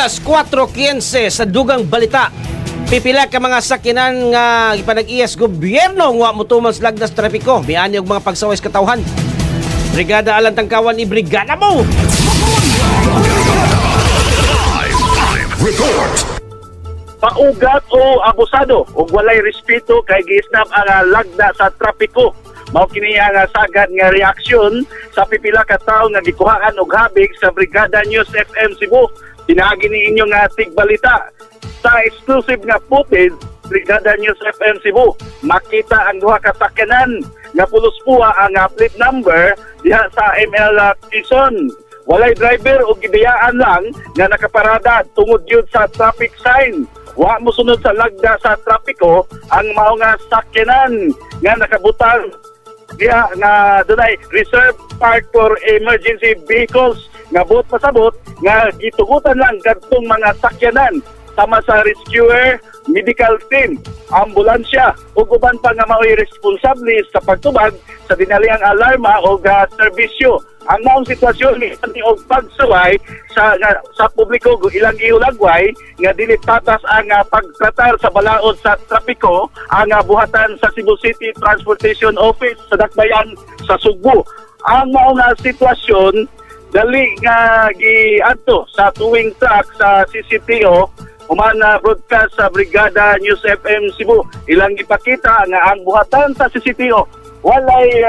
Alas 4:15 sa dugang balita. Pipila ka mga sakinan nga ipanag-iyas gobyerno nga mutuman sa lagdas trapiko. Miani og mga pagsaway sa katawhan. Brigada Alan Tangkawan i-brigada mo. Paugat o abusado ug walay respeto kay giisnap ang lagda sa trapiko. Mao kini ang sagad nga reaksyon sa pipila ka tawo nga gikuhaan og habig sa Brigada News FM Cebu. Pinaagi ni inyong tigbalita sa exclusive nga footage Brigada News FM Cebu. Makita ang duha ka sakyanan nga pulos-puwa ang plate number diha sa ML Quezon. Walay driver o gibiyaan lang nga nakaparada tungod yun sa traffic sign. Wa mosunod sa lagda sa trapiko ang mao nga sakyanan nga nakabutang diha nga dunay reserved park for emergency vehicles nga buot pasabot nga gitugutan lang kadtong mga sakyanan sama sa rescuer, medical team, ambulansya ug uban pa nga mao'y responsable sa pagtubag sa dinaliang alarma o serbisyo. Ang maong sitwasyon ni og pagsuway sa publiko ilang giulagway nga dili tatas ang pagtratar sa balaod sa trapiko ang buhatan sa Cebu City Transportation Office sa Dakbayan sa Sugbo. Ang maong sitwasyon dali nga giadto sa tuwing truck sa CCTO human broadcast sa Brigada News FM Cebu. Ilang ipakita nga ang buhatan sa CCTO walay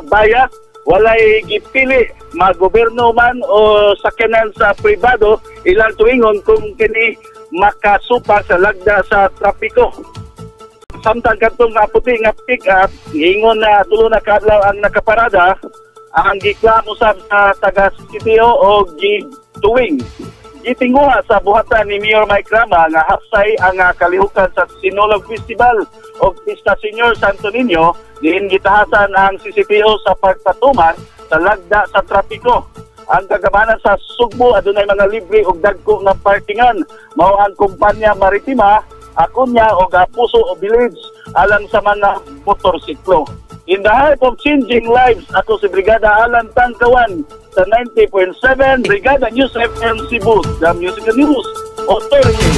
bias, walay gipili magoberno man o sakyanan sa pribado, ilang tuingon kung kini makasupa sa lagda sa trapiko. Samtang katong puti nga pick-up, ingon na tulo na kadlaw ang nakaparada, ang giklamo sa taga CCTO o gituwing. Gitinguha sa buhatan ni Mayor Mike Rama nga hapsay ang kalihukan sa Sinulog Festival o Pista Senior Santo Niño, diin gitahasan ang CCTO sa pagpatuman sa lagda sa trapiko. Ang kagamanan sa Sugbo adunay mga libre og dagko nga parkingan. Mao ang kumpanya maritima, Akunya o Puso o Village alang sa mga motorsiklo. In the heart of changing lives, ako si Brigada Alan Tangkawan sa 90.7 Brigada News FM Cebu, the Music News Authority.